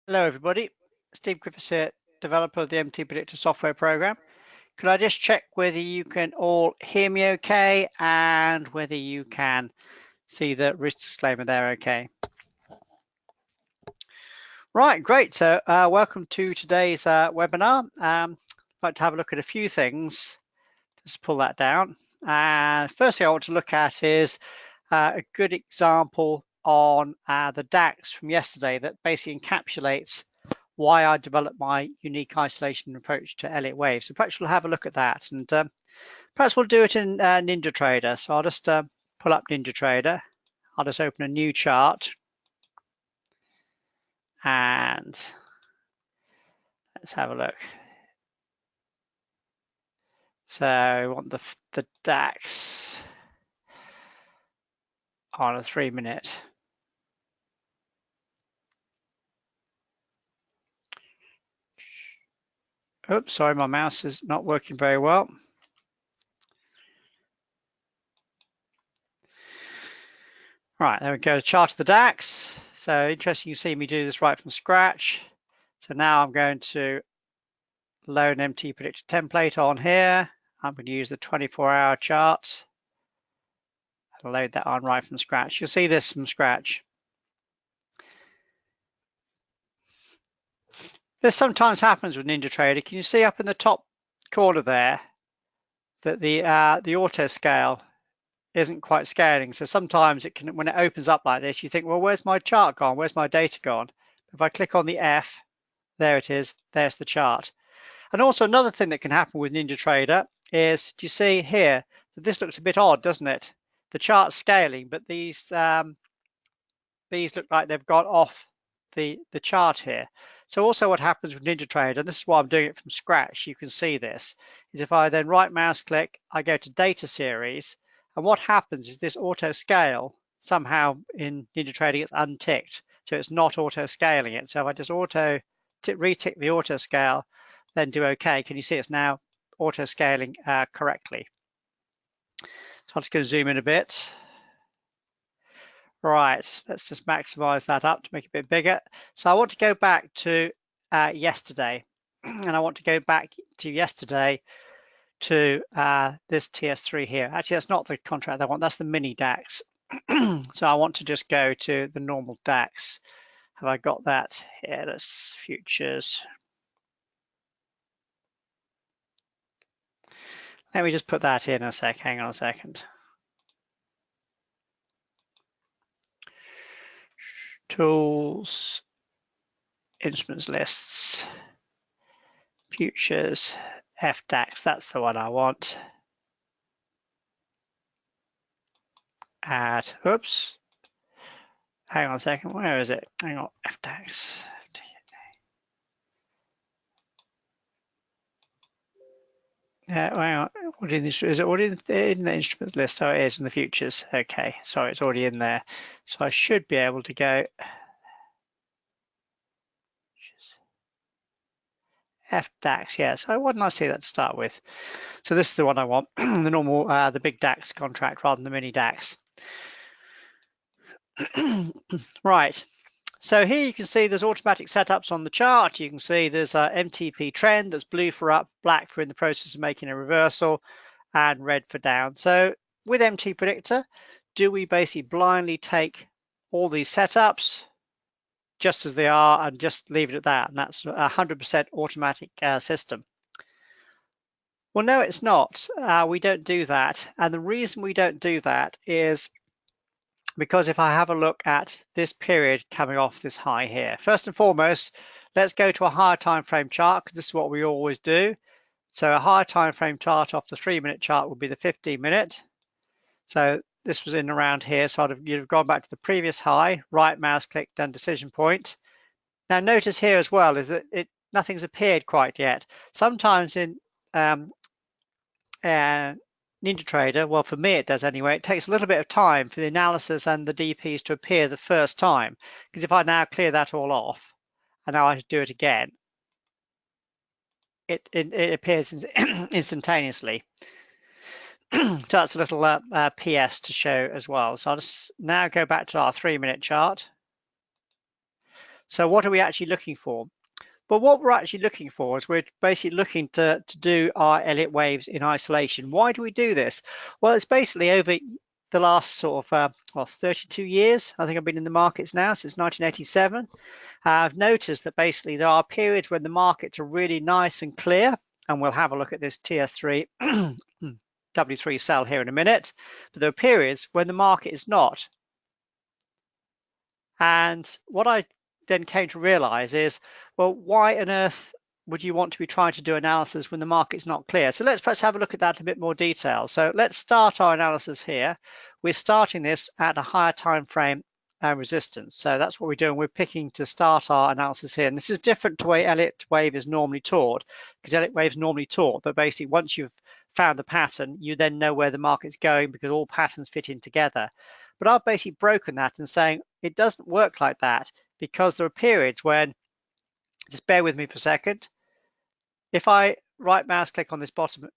Hello everybody, Steve Griffiths here, developer of the MTPredictor software program. Could I just check whether you can all hear me okay and whether you can see the risk disclaimer there okay? Right, great. So welcome to today's webinar. I'd like to have a look at a few things. Just pull that down. And first thing I want to look at is a good example on the DAX from yesterday that basically encapsulates why I developed my unique isolation approach to Elliott waves. So perhaps we'll have a look at that, and perhaps we'll do it in NinjaTrader. So I'll just pull up NinjaTrader. I'll just open a new chart, and let's have a look. So I want the DAX on a 3-minute. Oops, sorry, my mouse is not working very well. Right, there we go, chart of the DAX. So interesting, you see me do this right from scratch. So now I'm going to load an MTPredictor template on here. I'm going to use the 24-hour chart. I'll load that on right from scratch. You'll see this from scratch. This sometimes happens with NinjaTrader. Can you see up in the top corner there that the auto scale isn't quite scaling? So sometimes it can, when it opens up like this, you think, well, where's my chart gone? Where's my data gone? If I click on the F, there it is. There's the chart. And also another thing that can happen with NinjaTrader is, do you see here that this looks a bit odd, doesn't it? The chart's scaling, but these look like they've got off the chart here. So also what happens with NinjaTrader, and this is why I'm doing it from scratch, you can see this, is if I then right mouse click, I go to data series, and what happens is this auto scale somehow in NinjaTrader gets unticked. So it's not auto scaling it. So if I just retick the auto scale, then do OK, can you see it's now auto scaling correctly? So I'm just going to zoom in a bit. Right, let's just maximize that up to make it a bit bigger. So I want to go back to yesterday, and I want to go back to yesterday to this TS3 here. Actually, that's not the contract I want, that's the mini DAX. So I want to just go to the normal DAX. Have I got that here? That's futures. Let me just put that in a sec, hang on a second. Tools, instruments lists, futures, FDAX, that's the one I want. Add, oops, hang on a second, where is it? Hang on, FDAX. Hang on, is it already in the instruments list? Oh, it is in the futures. Okay, sorry, it's already in there. So I should be able to go FDAX, yeah. So why didn't I see that to start with? So this is the one I want, the normal, the big DAX contract rather than the mini DAX. Right. So here you can see there's automatic setups on the chart. You can see there's a MTP trend that's blue for up, black for in the process of making a reversal, and red for down. So with MTPredictor, do we basically blindly take all these setups just as they are and just leave it at that? And that's a 100% automatic system. Well, no, it's not. We don't do that. And the reason we don't do that is because if I have a look at this period coming off this high here, first and foremost, let's go to a higher time frame chart because this is what we always do. So a higher time frame chart off the 3-minute chart would be the 15-minute. So this was in around here, so you'd have gone back to the previous high, right mouse click, done decision point. Now notice here as well is that nothing's appeared quite yet. Sometimes in NinjaTrader, well, for me it does anyway, it takes a little bit of time for the analysis and the DPs to appear the first time. Because if I now clear that all off, and now I do it again, it appears instantaneously. So that's a little PS to show as well. So I'll just now go back to our 3-minute chart. So what are we actually looking for? But what we're actually looking for is we're basically looking to do our Elliott waves in isolation. Why do we do this? Well, it's basically over the last sort of, 32 years. I think I've been in the markets now since 1987. I've noticed that basically there are periods when the markets are really nice and clear, and we'll have a look at this TS3 W3 cell here in a minute, but there are periods when the market is not. And what I then came to realize is, well, why on earth would you want to be trying to do analysis when the market's not clear? So let's perhaps have a look at that in a bit more detail. So let's start our analysis here. We're starting this at a higher time frame resistance. So that's what we're doing. We're picking to start our analysis here. And this is different to the way Elliott wave is normally taught, because Elliott wave is normally taught that basically once you've found the pattern, you then know where the market's going because all patterns fit in together. But I've basically broken that and saying it doesn't work like that, because there are periods when, just bear with me for a second, if I right mouse click on this bottom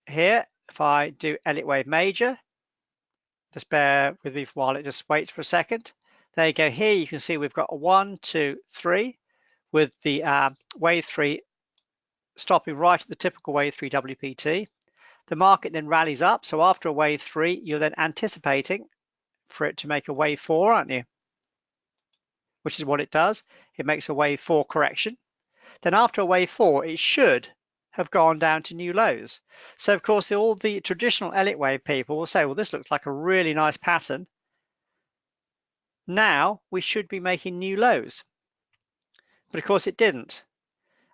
here, if I do Elliott wave major, just bear with me for a while, it just waits for a second. There you go. Here you can see we've got a 1, 2, 3 with the wave 3 stopping right at the typical wave 3 WPT. The market then rallies up. So after a wave 3, you're then anticipating for it to make a wave 4, aren't you? Which is what it does. It makes a wave 4 correction. Then after a wave 4, it should have gone down to new lows. So of course, all the traditional Elliott wave people will say, well, this looks like a really nice pattern. Now we should be making new lows. But of course it didn't.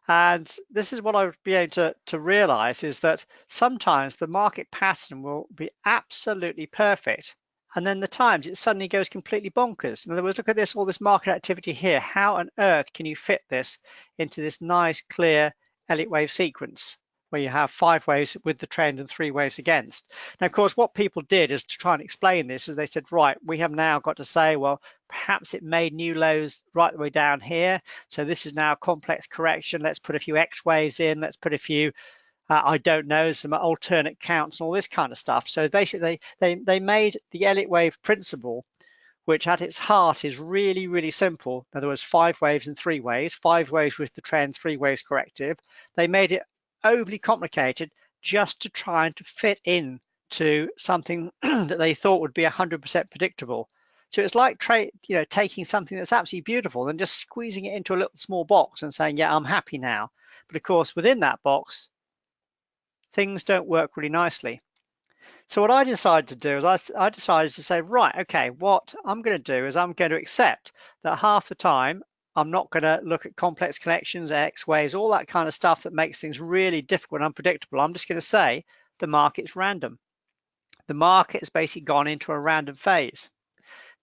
And this is what I would be able to realize is that sometimes the market pattern will be absolutely perfect. And then the times it suddenly goes completely bonkers. In other words, look at this, all this market activity here. How on earth can you fit this into this nice, clear Elliott wave sequence where you have 5 waves with the trend and 3 waves against? Now, of course, what people did is to try and explain this is they said, right, we have now got to say, well, perhaps it made new lows right the way down here. So this is now a complex correction. Let's put a few X waves in. Let's put a few I don't know, some alternate counts and all this kind of stuff. So basically, they made the Elliott wave principle, which at its heart is really, really simple. In other words, 5 waves and 3 waves, 5 waves with the trend, 3 waves corrective. They made it overly complicated just to try and to fit in to something that they thought would be 100% predictable. So it's like taking something that's absolutely beautiful and just squeezing it into a little small box and saying, yeah, I'm happy now. But of course, within that box, things don't work really nicely. So what I decided to do is I decided to say, right, okay, what I'm going to do is I'm going to accept that half the time I'm not going to look at complex connections, X waves, all that kind of stuff that makes things really difficult and unpredictable. I'm just going to say the market's random. The market's basically gone into a random phase.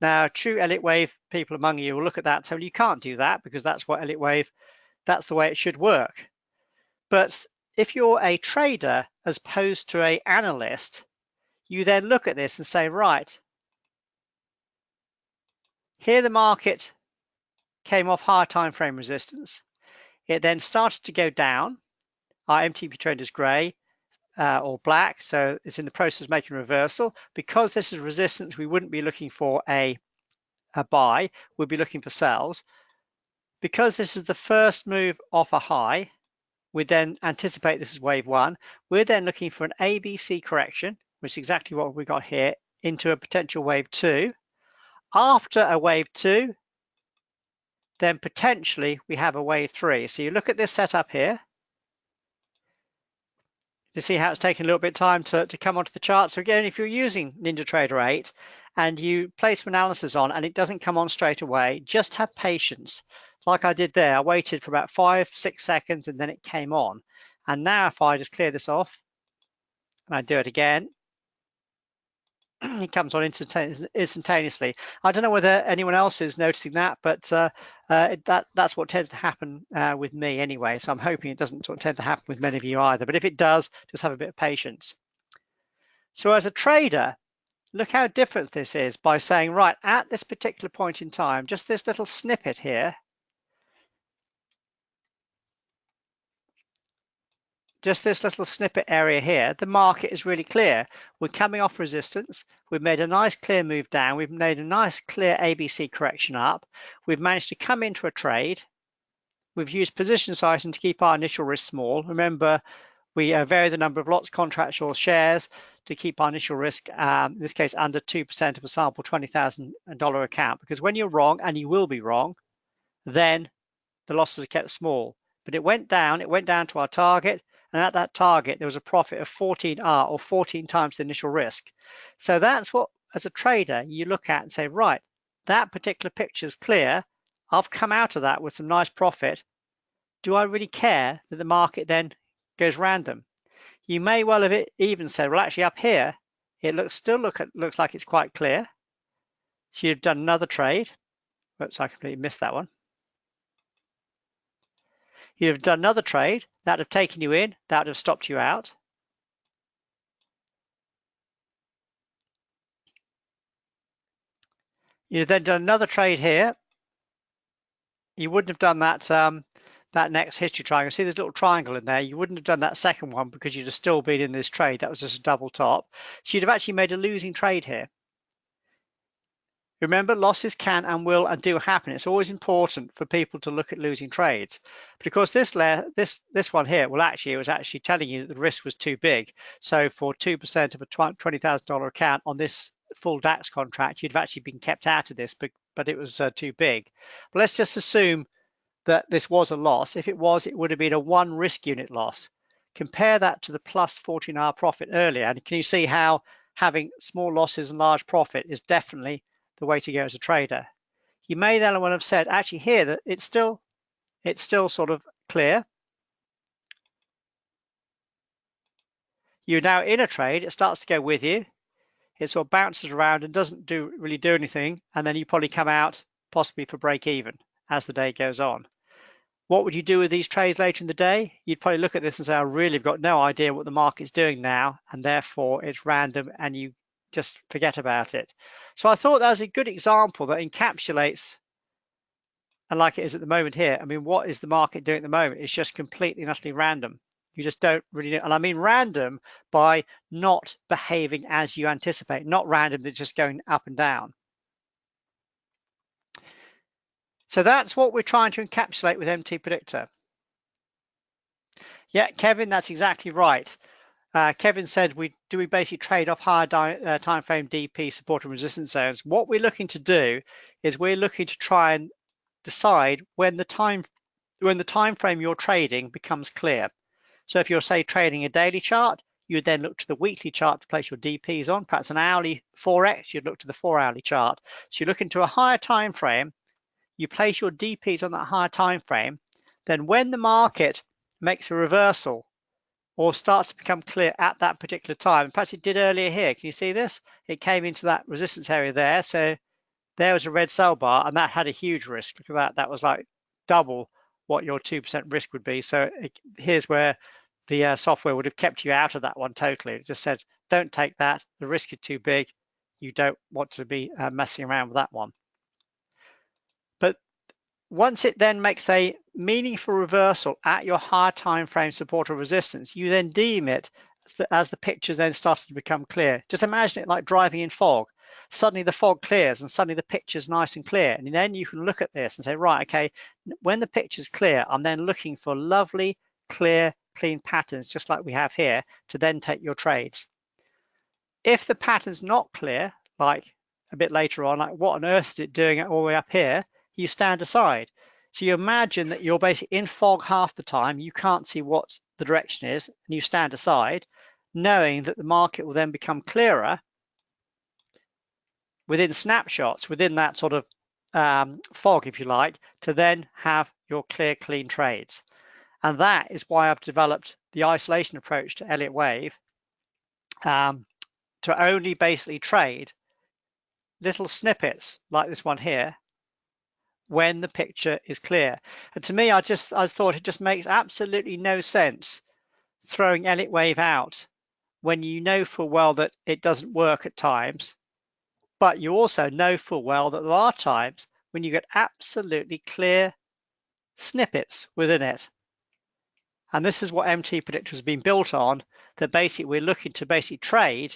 Now, true Elliott wave people among you will look at that and say, well, you can't do that because that's what Elliott wave, that's the way it should work. But if you're a trader as opposed to an analyst, you then look at this and say, right, here the market came off higher time frame resistance. It then started to go down. Our MTP trend is gray or black, so it's in the process of making a reversal. Because this is resistance, we wouldn't be looking for a buy, we'd be looking for sells. Because this is the first move off a high, we then anticipate this is wave 1. We're then looking for an ABC correction, which is exactly what we got here, into a potential wave 2. After a wave 2, then potentially we have a wave 3. So you look at this setup here. You see how it's taking a little bit of time to come onto the chart. So again, if you're using NinjaTrader 8 and you place some analysis on and it doesn't come on straight away, just have patience. Like I did there, I waited for about 5-6 seconds and then it came on. And now if I just clear this off and I do it again, it comes on instantaneously. I don't know whether anyone else is noticing that, but that's what tends to happen with me anyway. So I'm hoping it doesn't tend to happen with many of you either. But if it does, just have a bit of patience. So as a trader, look how different this is by saying, right, at this particular point in time, just this little snippet here, just this little snippet area here, the market is really clear. We're coming off resistance. We've made a nice clear move down. We've made a nice clear ABC correction up. We've managed to come into a trade. We've used position sizing to keep our initial risk small. Remember, we vary the number of lots, contracts, or shares to keep our initial risk, in this case, under 2% of a sample $20,000 account. Because when you're wrong, and you will be wrong, then the losses are kept small. But it went down to our target, and at that target, there was a profit of 14R, or 14 times the initial risk. So that's what, as a trader, you look at and say, right, that particular picture is clear. I've come out of that with some nice profit. Do I really care that the market then goes random? You may well have even said, well, actually up here, it looks like it's quite clear. So you've done another trade. Oops, I completely missed that one. You've done another trade. That would have taken you in. That would have stopped you out. You've then done another trade here. You wouldn't have done that that next history triangle. See this little triangle in there? You wouldn't have done that second one because you'd have still been in this trade. That was just a double top. So you'd have actually made a losing trade here. Remember, losses can and will and do happen. It's always important for people to look at losing trades. But of course, this one here, well, actually, it was actually telling you that the risk was too big. So for 2% of a $20,000 account on this full DAX contract, you'd have actually been kept out of this, but it was too big. But let's just assume that this was a loss. If it was, it would have been a 1 risk unit loss. Compare that to the plus 14-hour profit earlier. And can you see how having small losses and large profit is definitely the way to go as a trader? You may then want to have said, actually here, that it's still sort of clear. You're now in a trade. It starts to go with you. It sort of bounces around and doesn't really do anything. And then you probably come out possibly for break even as the day goes on. What would you do with these trades later in the day? You'd probably look at this and say, I really have got no idea what the market's doing now, and therefore it's random and you just forget about it. So I thought that was a good example that encapsulates, and like it is at the moment here, I mean, what is the market doing at the moment? It's just completely and utterly random. You just don't really know. And I mean random by not behaving as you anticipate, not random, that's just going up and down. So that's what we're trying to encapsulate with MTPredictor. Yeah, Kevin, that's exactly right. Kevin said, do we basically trade off higher time frame DP support and resistance zones? What we're looking to do is we're looking to try and decide when the time frame you're trading becomes clear. So if you're, say, trading a daily chart, you would then look to the weekly chart to place your DPs on. Perhaps an hourly forex, you'd look to the 4-hourly chart. So you look into a higher time frame, you place your DPs on that higher time frame. Then when the market makes a reversal or starts to become clear at that particular time, perhaps it did earlier here. Can you see this? It came into that resistance area there. So there was a red sell bar, and that had a huge risk. Look at that. That was like double what your 2% risk would be. So here's where the software would have kept you out of that one totally. It just said, don't take that. The risk is too big. You don't want to be messing around with that one. But once it then makes a meaningful reversal at your higher time frame support or resistance, you then deem it as the picture then starts to become clear. Just imagine it like driving in fog. Suddenly the fog clears and suddenly the picture's nice and clear. And then you can look at this and say, right, okay, when the picture's clear, I'm then looking for lovely, clear, clean patterns, just like we have here, to then take your trades. If the pattern's not clear, like a bit later on, like what on earth is it doing all the way up here, you stand aside. So you imagine that you're basically in fog half the time, you can't see what the direction is, and you stand aside, knowing that the market will then become clearer within snapshots, within that sort of fog, if you like, to then have your clear, clean trades. And that is why I've developed the isolation approach to Elliott Wave, to only basically trade little snippets like this one here when the picture is clear. And to me, I thought it just makes absolutely no sense throwing Elliott Wave out when you know full well that it doesn't work at times, but you also know full well that there are times when you get absolutely clear snippets within it. And this is what MTPredictor has been built on, that basically we're looking to basically trade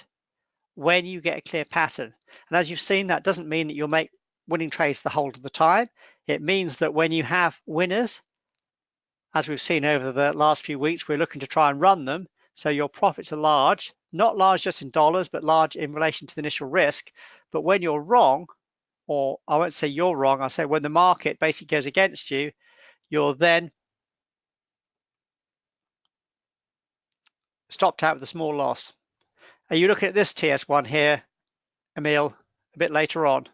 when you get a clear pattern. And as you've seen, that doesn't mean that you'll make winning trades the whole of the time. It means that when you have winners, as we've seen over the last few weeks, we're looking to try and run them so your profits are large, not large just in dollars, but large in relation to the initial risk. But when you're wrong, or I won't say you're wrong, I'll say when the market basically goes against you, you're then stopped out with a small loss. Are you looking at this TS1 here, Emil, a bit later on?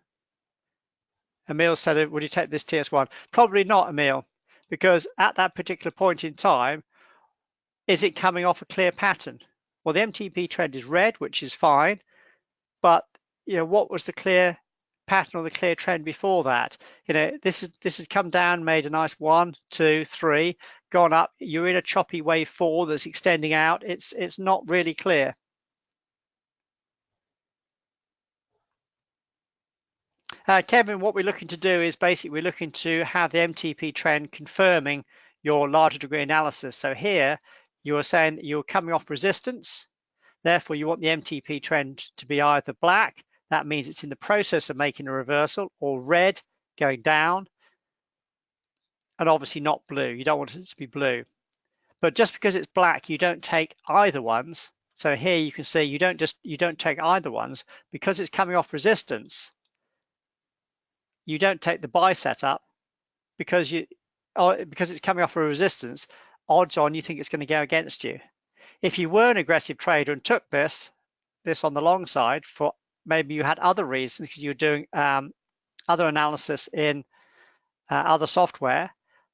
Emil said, would you take this TS1? Probably not, Emil, because at that particular point in time, is it coming off a clear pattern? Well, the MTP trend is red, which is fine, but what was the clear pattern or the clear trend before that? This has come down, made a nice 1, 2, 3, gone up. You're in a choppy wave 4 that's extending out. It's not really clear. Kevin, what we're looking to do is basically we're looking to have the MTP trend confirming your larger degree analysis. So here you are saying that you're coming off resistance. Therefore, you want the MTP trend to be either black, that means it's in the process of making a reversal, or red, going down, and obviously not blue. You don't want it to be blue. But just because it's black, you don't take either ones. So here you can see you don't take either ones because it's coming off resistance. You don't take the buy setup because it's coming off a resistance. Odds on you think it's going to go against you. If you were an aggressive trader and took this on the long side for maybe you had other reasons because you were doing other analysis in other software,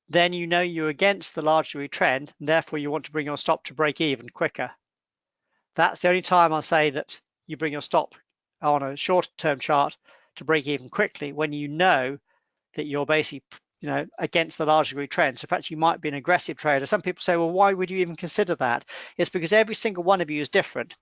then you're against the large degree trend, and therefore you want to bring your stop to break even quicker. That's the only time I'll say that you bring your stop on a short-term chart to break even quickly, when you know that you're basically against the large degree trend. So perhaps you might be an aggressive trader. Some people say, well, why would you even consider that? It's because every single one of you is different.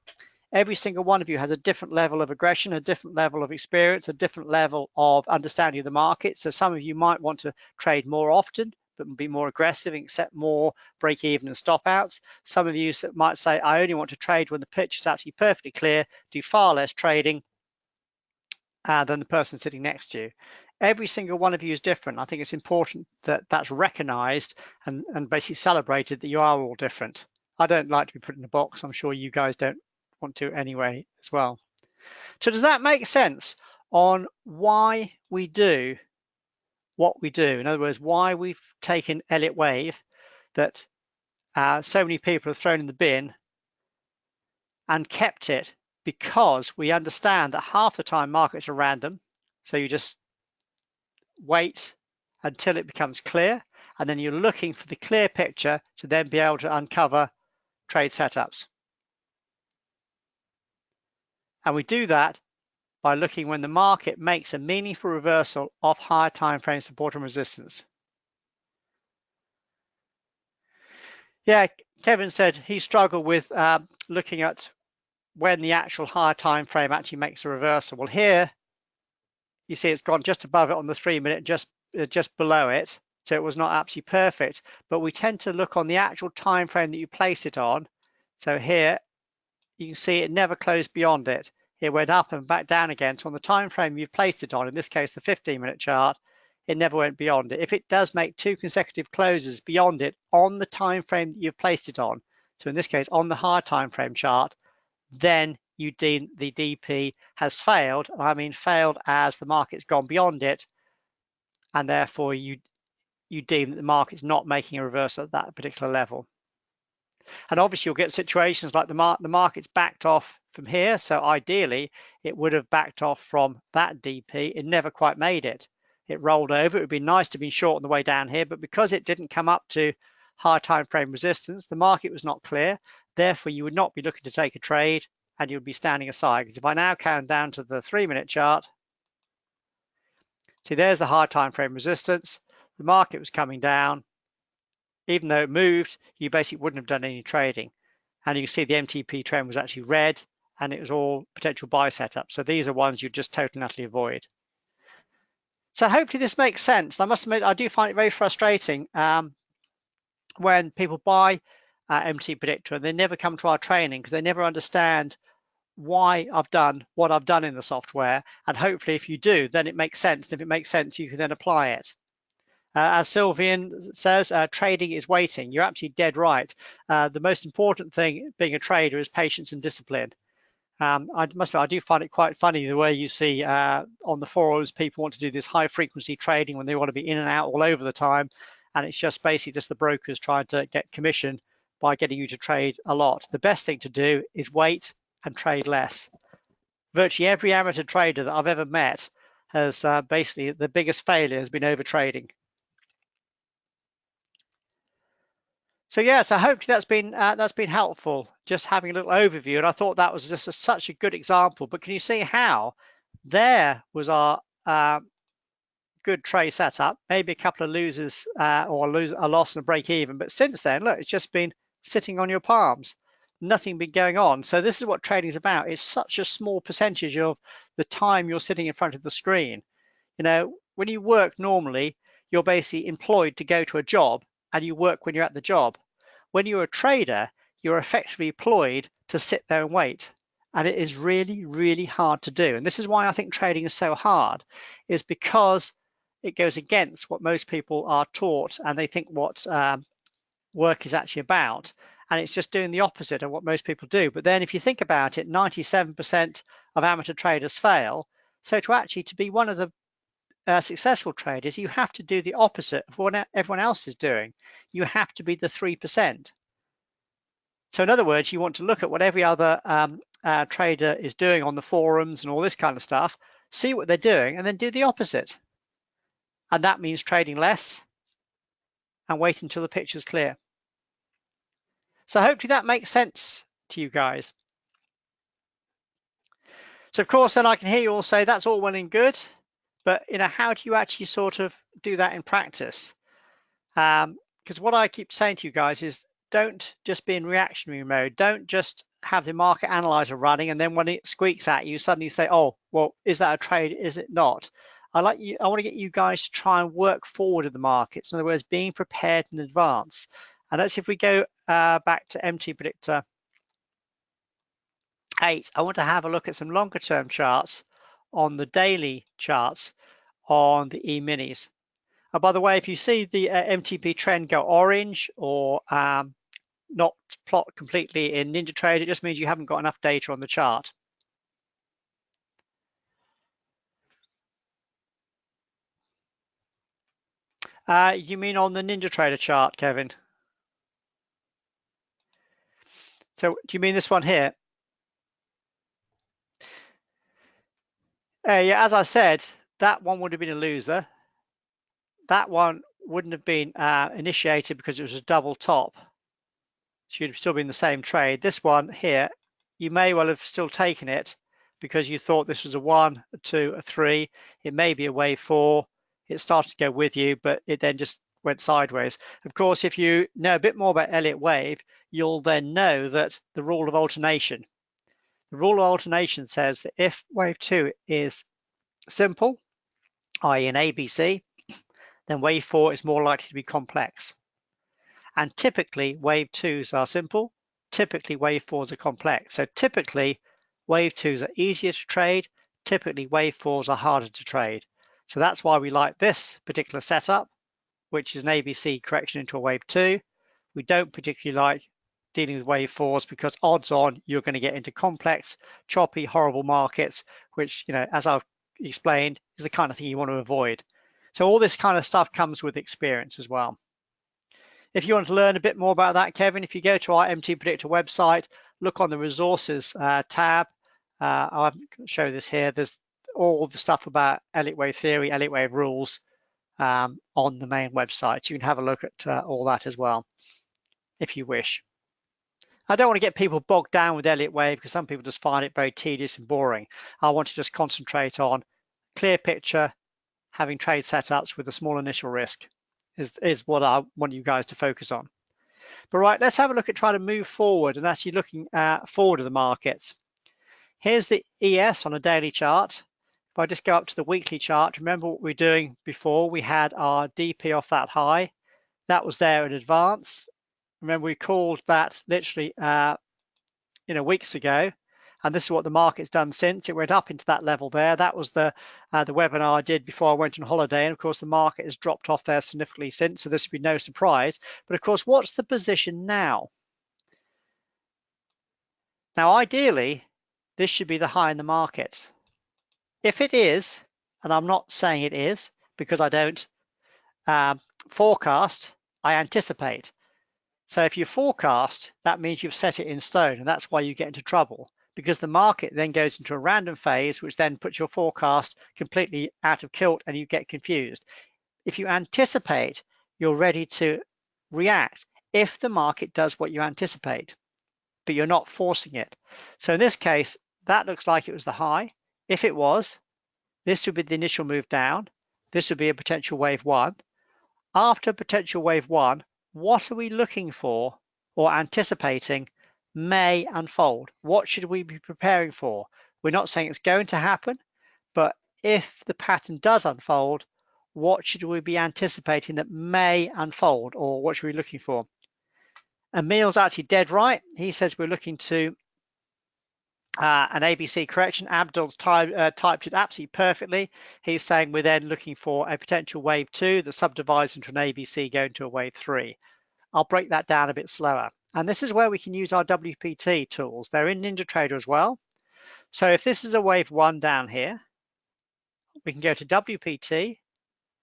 Every single one of you has a different level of aggression, a different level of experience, a different level of understanding of the market. So some of you might want to trade more often, but be more aggressive and accept more break even and stop outs. Some of you might say, I only want to trade when the pitch is actually perfectly clear, do far less trading than the person sitting next to you. Every single one of you is different. I think it's important that that's recognized and basically celebrated, that you are all different. I don't like to be put in a box. I'm sure you guys don't want to anyway as well. So does that make sense on why we do what we do? In other words, why we've taken Elliott Wave that so many people have thrown in the bin and kept it, because we understand that half the time markets are random. So you just wait until it becomes clear, and then you're looking for the clear picture to then be able to uncover trade setups. And we do that by looking when the market makes a meaningful reversal of higher time frame support and resistance. Yeah, Kevin said he struggled with looking at when the actual higher time frame actually makes a reversal. Well, here you see it's gone just above it on the 3 minute, just below it, so it was not absolutely perfect. But we tend to look on the actual time frame that you place it on. So here you can see it never closed beyond it. It went up and back down again. So on the time frame you've placed it on, in this case the 15-minute chart, it never went beyond it. If it does make 2 consecutive closes beyond it on the time frame that you've placed it on, so in this case on the higher time frame chart, then you deem the DP has failed. I mean failed as the market's gone beyond it, and therefore you deem that the market's not making a reversal at that particular level. And obviously you'll get situations like the market's backed off from here, so ideally it would have backed off from that DP. It never quite made it. It rolled over. It would be nice to be short on the way down here, but because it didn't come up to high time frame resistance, the market was not clear. Therefore, you would not be looking to take a trade, and you would be standing aside. Because if I now count down to the 3-minute chart, see there's the high time frame resistance. The market was coming down. Even though it moved, you basically wouldn't have done any trading. And you can see the MTP trend was actually red, and it was all potential buy setup. So these are ones you just totally and utterly avoid. So hopefully this makes sense. I must admit, I do find it very frustrating when people buy MTPredictor, and they never come to our training because they never understand why I've done what I've done in the software. And hopefully if you do, then it makes sense. If it makes sense, you can then apply it. As Sylvian says, trading is waiting. You're absolutely dead right. The most important thing being a trader is patience and discipline. I must admit, I do find it quite funny the way you see on the forums people want to do this high frequency trading when they want to be in and out all over the time, and it's just basically just the brokers trying to get commission by getting you to trade a lot. The best thing to do is wait and trade less. Virtually every amateur trader that I've ever met has basically the biggest failure has been over trading. So yeah, so hopefully that's been helpful, just having a little overview. And I thought that was just such a good example. But can you see how there was our good trade setup, maybe a couple of losers or a loss and a break even. But since then, look, it's just been sitting on your palms, nothing been going on. So this is what trading is about. It's such a small percentage of the time you're sitting in front of the screen. You know, when you work normally, you're basically employed to go to a job and you work when you're at the job. When you're a trader, you're effectively employed to sit there and wait. And it is really, really hard to do. And this is why I think trading is so hard, is because it goes against what most people are taught and they think what work is actually about. And it's just doing the opposite of what most people do. But then if you think about it, 97% of amateur traders fail. So to be one of the successful traders, you have to do the opposite of what everyone else is doing. You have to be the 3%. So in other words, you want to look at what every other trader is doing on the forums and all this kind of stuff, see what they're doing, and then do the opposite. And that means trading less and wait until the picture's clear. So hopefully that makes sense to you guys. So of course, then I can hear you all say that's all well and good, but you know, how do you actually sort of do that in practice? Because what I keep saying to you guys is don't just be in reactionary mode. Don't just have the market analyzer running and then when it squeaks at you, suddenly say, oh, well, is that a trade? Is it not? I want to get you guys to try and work forward in the markets. In other words, being prepared in advance. And that's if we go back to MTPredictor 8, I want to have a look at some longer term charts on the daily charts on the E-minis. By the way, if you see the MTP trend go orange or not plot completely in NinjaTrade, it just means you haven't got enough data on the chart. You mean on the NinjaTrader chart, Kevin? So do you mean this one here? Yeah, as I said, that one would have been a loser. That one wouldn't have been initiated because it was a double top. So you'd have still been the same trade. This one here, you may well have still taken it because you thought this was a 1, a 2, a 3. It may be a wave 4. It started to go with you, but it then just went sideways. Of course, if you know a bit more about Elliott wave, you'll then know that the rule of alternation. The rule of alternation says that if wave 2 is simple, i.e. an ABC, then wave 4 is more likely to be complex. And typically wave 2s are simple, typically wave 4s are complex. So typically wave 2s are easier to trade, typically wave 4s are harder to trade. So that's why we like this particular setup, which is an ABC correction into a wave 2. We don't particularly like dealing with wave 4s because odds on you're going to get into complex, choppy, horrible markets, which, you know, as I've explained, is the kind of thing you want to avoid. So all this kind of stuff comes with experience as well. If you want to learn a bit more about that, Kevin, if you go to our MTPredictor website, look on the resources tab. I'll show this here. There's all the stuff about Elliott wave theory, Elliott wave rules on the main website. So you can have a look at all that as well, if you wish. I don't want to get people bogged down with Elliott wave because some people just find it very tedious and boring. I want to just concentrate on clear picture, having trade setups with a small initial risk. Is what I want you guys to focus on. But right, let's have a look at trying to move forward and actually looking forward to the markets. Here's the ES on a daily chart. If I just go up to the weekly chart, remember what we were doing before. We had our DP off that high. That was there in advance. Remember, we called that literally weeks ago, and this is what the market's done since. It went up into that level there. That was the webinar I did before I went on holiday, and of course the market has dropped off there significantly since, so this would be no surprise. But of course, what's the position now? Now, ideally, this should be the high in the market. If it is, and I'm not saying it is because I don't forecast, I anticipate. So if you forecast, that means you've set it in stone, and that's why you get into trouble, because the market then goes into a random phase, which then puts your forecast completely out of kilt and you get confused. If you anticipate, you're ready to react if the market does what you anticipate, but you're not forcing it. So in this case, that looks like it was the high. If it was, this would be the initial move down. This would be a potential wave one. After potential wave one, what are we looking for or anticipating may unfold? What should we be preparing for? We're not saying it's going to happen, but if the pattern does unfold, what should we be anticipating that may unfold, or what should we be looking for? Emil's actually dead right. He says we're looking to an ABC correction. Abdul's typed it absolutely perfectly. He's saying we're then looking for a potential wave two that subdivides into an ABC going to a wave three. I'll break that down a bit slower. And this is where we can use our WPT tools. They're in NinjaTrader as well. So if this is a wave one down here, we can go to WPT,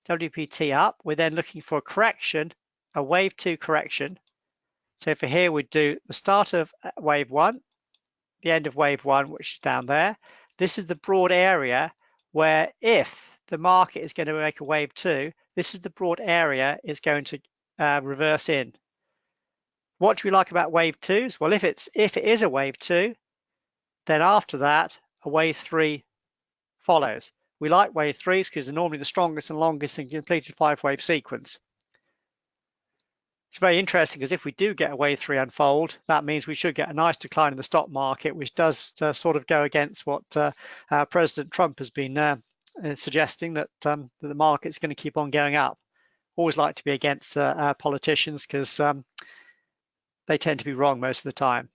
WPT up. We're then looking for a correction, a wave two correction. So for here, we'd do the start of wave one, the end of wave one, which is down there. This is the broad area where if the market is going to make a wave two, this is the broad area it's going to reverse in. What do we like about wave twos? Well, if it is a wave two, then after that, a wave three follows. We like wave threes because they're normally the strongest and longest in completed 5-wave sequence. It's very interesting because if we do get a wave three unfold, that means we should get a nice decline in the stock market, which does sort of go against what President Trump has been suggesting, that the market's going to keep on going up. Always like to be against politicians because they tend to be wrong most of the time.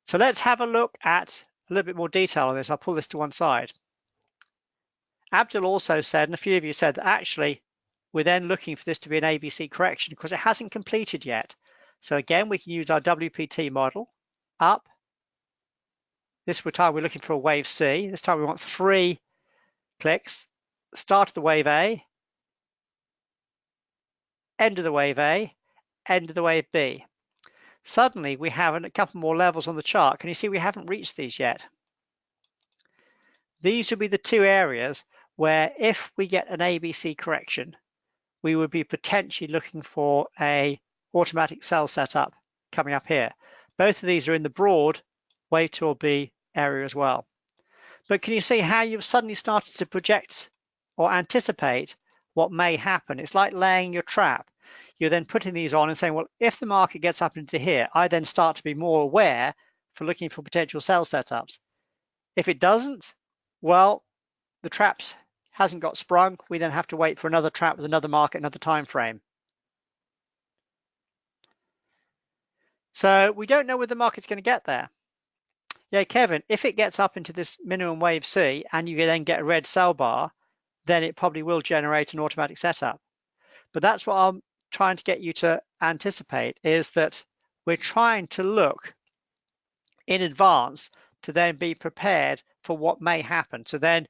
So let's have a look at a little bit more detail on this. I'll pull this to one side. Abdul also said, and a few of you said, that actually we're then looking for this to be an ABC correction because it hasn't completed yet. So again, we can use our WPT model. Up. This time we're looking for a wave C. This time we want 3 clicks. Start of the wave A, end of the wave A, end of the wave B. Suddenly we have a couple more levels on the chart. Can you see we haven't reached these yet? These would be the 2 areas where if we get an ABC correction, we would be potentially looking for a automatic sell setup coming up here. Both of these are in the broad wave 2 or B area as well. But can you see how you've suddenly started to project or anticipate what may happen? It's like laying your trap. You're then putting these on and saying, well, if the market gets up into here, I then start to be more aware for looking for potential sell setups. If it doesn't, well, the traps hasn't got sprung. We then have to wait for another trap with another market, another time frame. So we don't know where the market's going to get there. Yeah, Kevin, if it gets up into this minimum wave C and you then get a red sell bar, then it probably will generate an automatic setup. But that's what I'm trying to get you to anticipate, is that we're trying to look in advance to then be prepared for what may happen. So then,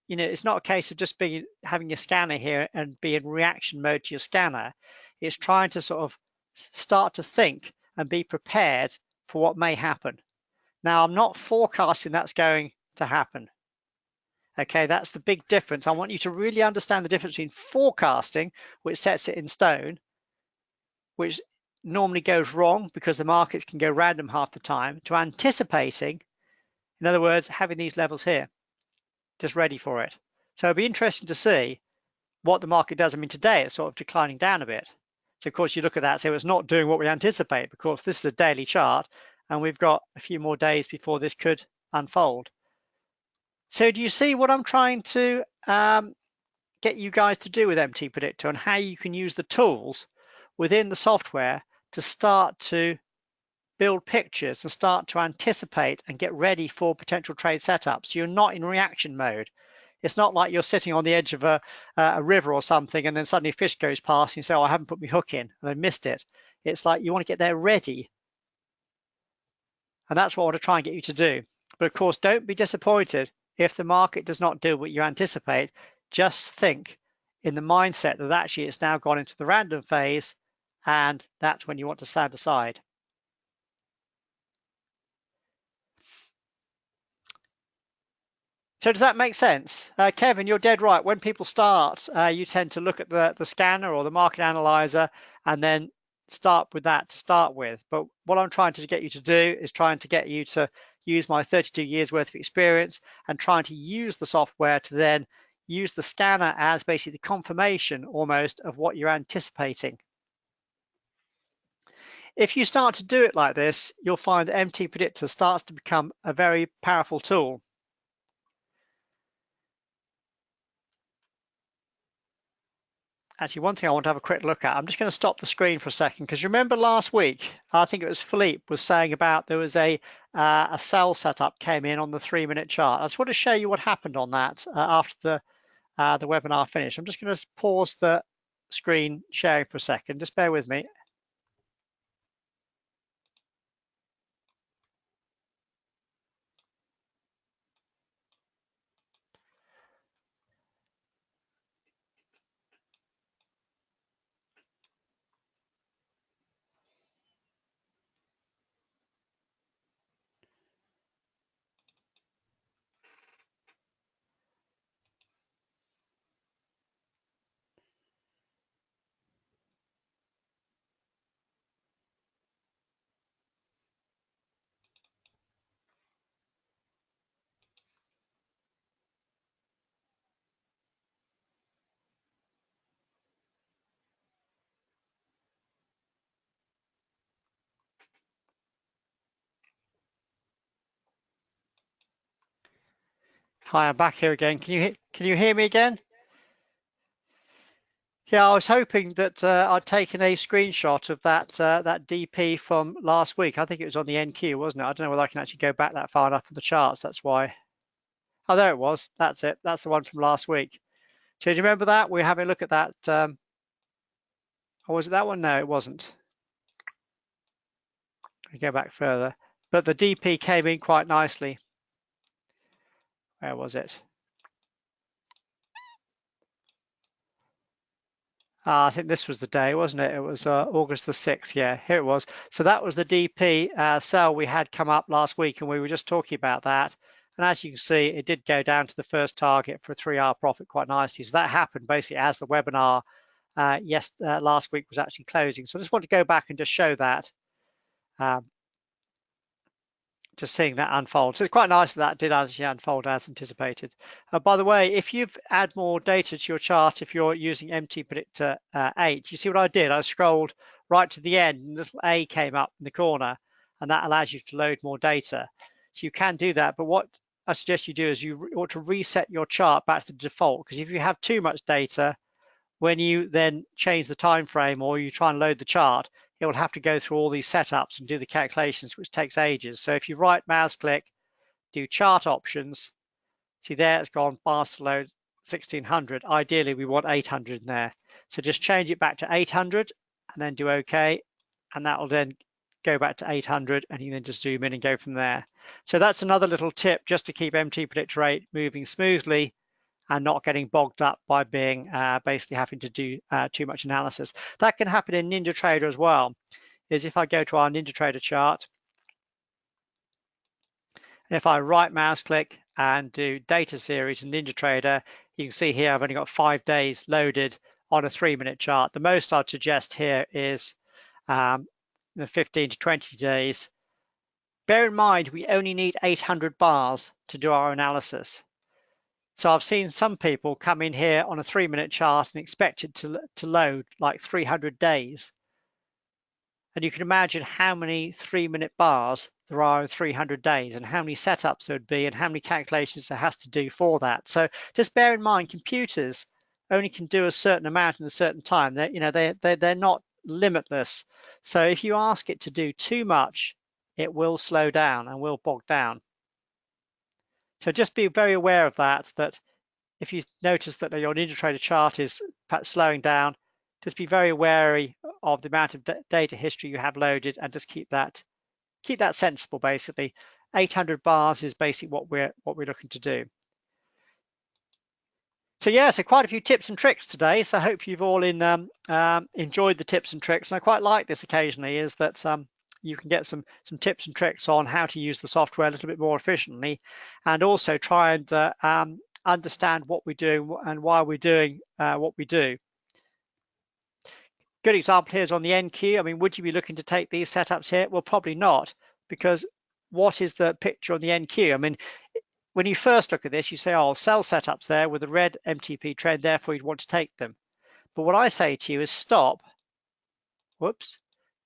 it's not a case of just having your scanner here and be in reaction mode to your scanner. It's trying to sort of start to think and be prepared for what may happen. Now, I'm not forecasting that's going to happen. Okay, that's the big difference. I want you to really understand the difference between forecasting, which sets it in stone, which normally goes wrong because the markets can go random half the time, to anticipating. In other words, having these levels here, just ready for it. So it'll be interesting to see what the market does. I mean, today it's sort of declining down a bit. So of course you look at that and say, well, it's not doing what we anticipate, because this is a daily chart and we've got a few more days before this could unfold. So do you see what I'm trying to get you guys to do with MTPredictor, and how you can use the tools within the software to start to build pictures and start to anticipate and get ready for potential trade setups. You're not in reaction mode. It's not like you're sitting on the edge of a river or something and then suddenly a fish goes past and you say, oh, I haven't put my hook in and I missed it. It's like you want to get there ready. And that's what I want to try and get you to do. But of course, don't be disappointed if the market does not do what you anticipate. Just think in the mindset that actually it's now gone into the random phase, and that's when you want to stand aside. So does that make sense? Kevin, you're dead right. When people start, you tend to look at the scanner or the market analyzer and then start with that to start with. But what I'm trying to get you to do is trying to get you to use my 32 years worth of experience and trying to use the software to then use the scanner as basically the confirmation almost of what you're anticipating. If you start to do it like this, you'll find that MTPredictor starts to become a very powerful tool. Actually, one thing I want to have a quick look at, I'm just going to stop the screen for a second, because you remember last week, I think it was Philippe was saying about there was a sell setup came in on the 3-minute chart. I just want to show you what happened on that after the webinar finished. I'm just going to pause the screen sharing for a second. Just bear with me. Hi, I'm back here again. Can you hear me again? Yeah, I was hoping that I'd taken a screenshot of that DP from last week. I think it was on the NQ, wasn't it? I don't know whether I can actually go back that far enough in the charts. That's why. Oh, there it was. That's it. That's the one from last week. So do you remember that? We were having a look at that. Or was it that one? No, it wasn't. We go back further. But the DP came in quite nicely. Where was it? I think this was the day, wasn't it? It was August the 6th. Yeah, here it was. So that was the DP sell we had come up last week, and we were just talking about that. And as you can see, it did go down to the first target for a 3-hour profit quite nicely. So that happened basically as the webinar last week was actually closing. So I just want to go back and just show that. Just seeing that unfold. So it's quite nice that did actually unfold as anticipated. By the way, if you add more data to your chart, if you're using MTPredictor 8, you see what I did? I scrolled right to the end, and little A came up in the corner, and that allows you to load more data. So you can do that, but what I suggest you do is you ought to reset your chart back to the default, because if you have too much data, when you then change the time frame or you try and load the chart, it will have to go through all these setups and do the calculations, which takes ages. So if you right mouse click, do chart options, see there it's gone bars to load 1600. Ideally, we want 800 in there. So just change it back to 800 and then do OK. And that will then go back to 800 and you can then just zoom in and go from there. So that's another little tip just to keep MTPredictor 8 moving smoothly and not getting bogged up by being basically having to do too much analysis. That can happen in NinjaTrader as well. Is if I go to our NinjaTrader chart, and if I right mouse click and do data series in NinjaTrader, you can see here I've only got 5 days loaded on a 3-minute chart. The most I'd suggest here is 15 to 20 days. Bear in mind, we only need 800 bars to do our analysis. So I've seen some people come in here on a 3-minute chart and expect it to load like 300 days. And you can imagine how many 3-minute bars there are in 300 days and how many setups there would be and how many calculations there has to do for that. So just bear in mind, computers only can do a certain amount in a certain time. They're not limitless. So if you ask it to do too much, it will slow down and will bog down. So just be very aware of that, that if you notice that your NinjaTrader chart is perhaps slowing down, just be very wary of the amount of data history you have loaded, and just keep that sensible. Basically, 800 bars is basically what we're looking to do. So yeah, so quite a few tips and tricks today. So I hope you've all enjoyed the tips and tricks. And I quite like this occasionally, is that you can get some tips and tricks on how to use the software a little bit more efficiently, and also try and understand what we're doing and why we're doing what we do. Good example here is on the NQ. I mean, would you be looking to take these setups here? Well, probably not, because what is the picture on the NQ? I mean, when you first look at this, you say, oh, sell setups there with a red MTP trend, therefore you'd want to take them. But what I say to you is stop, whoops,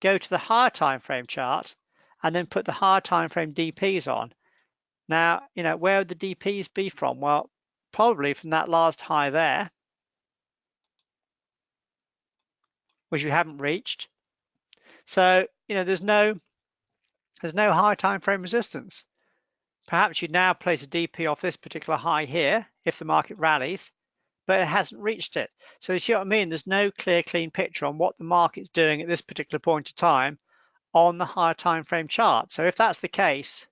go to the higher time frame chart, and then put the higher time frame DPs on. Now, you know, where would the DPs be from? Well, probably from that last high there, which you haven't reached. So, you know, there's no high time frame resistance. Perhaps you'd now place a DP off this particular high here if the market rallies, but it hasn't reached it. So you see what I mean? There's no clear, clean picture on what the market's doing at this particular point of time on the higher time frame chart. So if that's the case,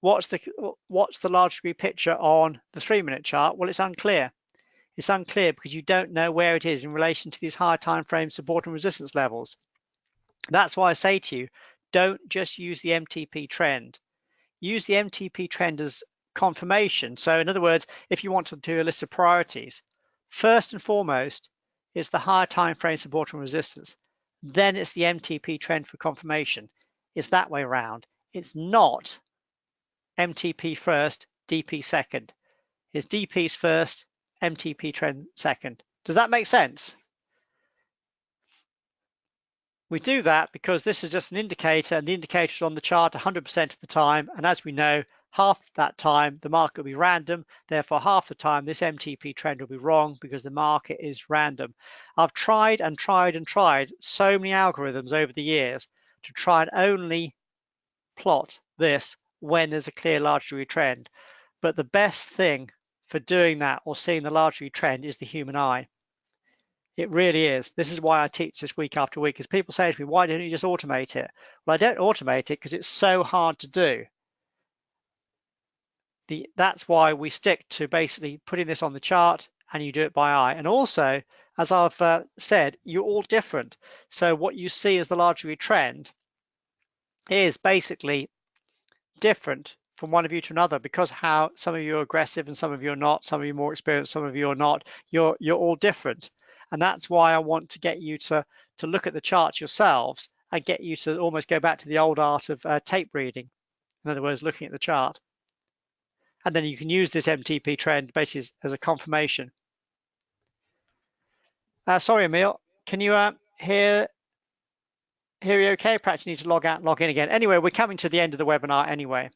what's the large degree picture on the 3-minute chart? Well, it's unclear. It's unclear because you don't know where it is in relation to these higher time frame support and resistance levels. That's why I say to you, don't just use the MTP trend. Use the MTP trend as confirmation. So in other words, if you want to do a list of priorities, first and foremost, it's the higher time frame support and resistance. Then it's the MTP trend for confirmation. It's that way around. It's not MTP first, DP second. It's DPs first, MTP trend second. Does that make sense? We do that because this is just an indicator, and the indicator is on the chart 100% of the time. And as we know, half that time the market will be random. Therefore, half the time this MTP trend will be wrong because the market is random. I've tried and tried and tried so many algorithms over the years to try and only plot this when there's a clear large degree trend. But the best thing for doing that or seeing the large degree trend is the human eye. It really is. This is why I teach this week after week, because people say to me, why don't you just automate it? Well, I don't automate it because it's so hard to do. That's why we stick to basically putting this on the chart, and you do it by eye. And also, as I've said, you're all different. So what you see as the large degree trend is basically different from one of you to another, because how some of you are aggressive and some of you are not, some of you are more experienced, some of you are not. You're all different. And that's why I want to get you to look at the charts yourselves and get you to almost go back to the old art of tape reading. In other words, looking at the chart. And then you can use this MTP trend basically as a confirmation. Sorry, Emil, can you hear you okay? Perhaps you need to log out and log in again. Anyway, we're coming to the end of the webinar anyway.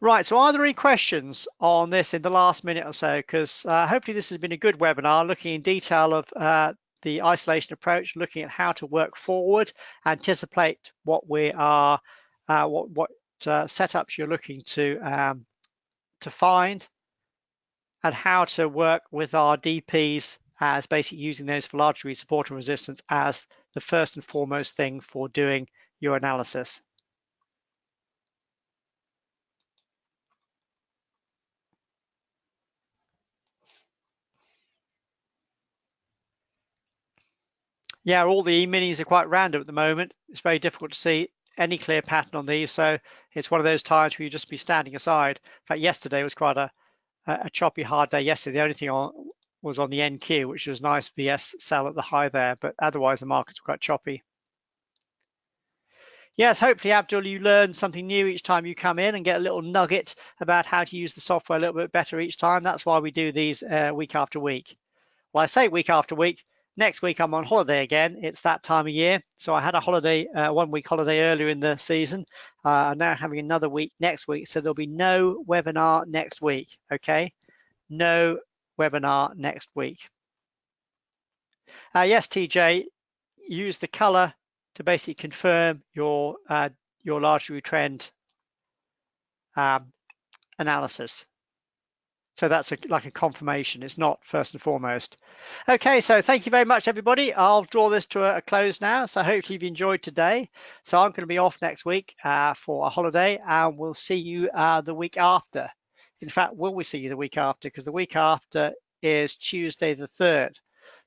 Right, so are there any questions on this in the last minute or so? Because hopefully this has been a good webinar looking in detail of the isolation approach, looking at how to work forward, anticipate what we are, what setups you're looking to find, and how to work with our DPs as basically using those for large degree support and resistance as the first and foremost thing for doing your analysis. Yeah, all the E-minis are quite random at the moment. It's very difficult to see any clear pattern on these, so it's one of those times where you just be standing aside. In fact, yesterday was quite a choppy, hard day yesterday. The only thing was on the NQ, which was nice VS sell at the high there, but otherwise the markets were quite choppy. Yes, hopefully, Abdul, you learn something new each time you come in and get a little nugget about how to use the software a little bit better each time. That's why we do these week after week. Well, I say week after week. Next week I'm on holiday again. It's that time of year. So I had a holiday, 1 week holiday earlier in the season. I'm now having another week next week. So there'll be no webinar next week, okay? No webinar next week. Yes, TJ, use the color to basically confirm your large trend analysis. So that's like a confirmation. It's not first and foremost. Okay, so thank you very much, everybody. I'll draw this to a close now. So hopefully you've enjoyed today. So I'm going to be off next week for a holiday, and we'll see you the week after. In fact, will we see you the week after? Because the week after is Tuesday the 3rd.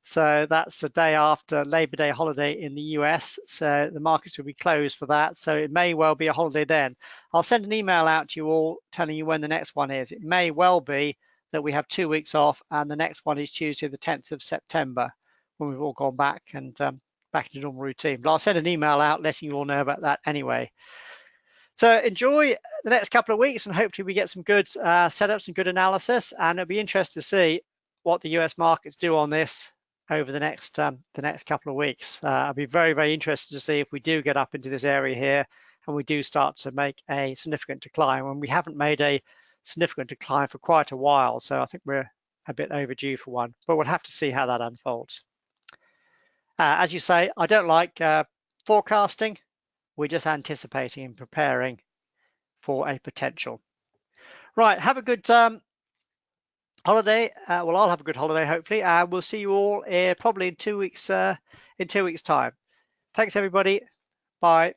So that's the day after Labor Day holiday in the US. So the markets will be closed for that. So it may well be a holiday then. I'll send an email out to you all telling you when the next one is. It may well be that we have 2 weeks off, and the next one is Tuesday, the 10th of September, when we've all gone back and back into normal routine. But I'll send an email out letting you all know about that anyway. So enjoy the next couple of weeks, and hopefully we get some good setups and good analysis. And it'll be interesting to see what the US markets do on this over the next couple of weeks. I'll be very, very interested to see if we do get up into this area here and we do start to make a significant decline when we haven't made a significant decline for quite a while. So I think we're a bit overdue for one, but we'll have to see how that unfolds. As you say, I don't like forecasting. We're just anticipating and preparing for a potential. Right, have a good holiday. Well, I'll have a good holiday, hopefully. We'll see you all probably in 2 weeks. In 2 weeks' time. Thanks, everybody. Bye.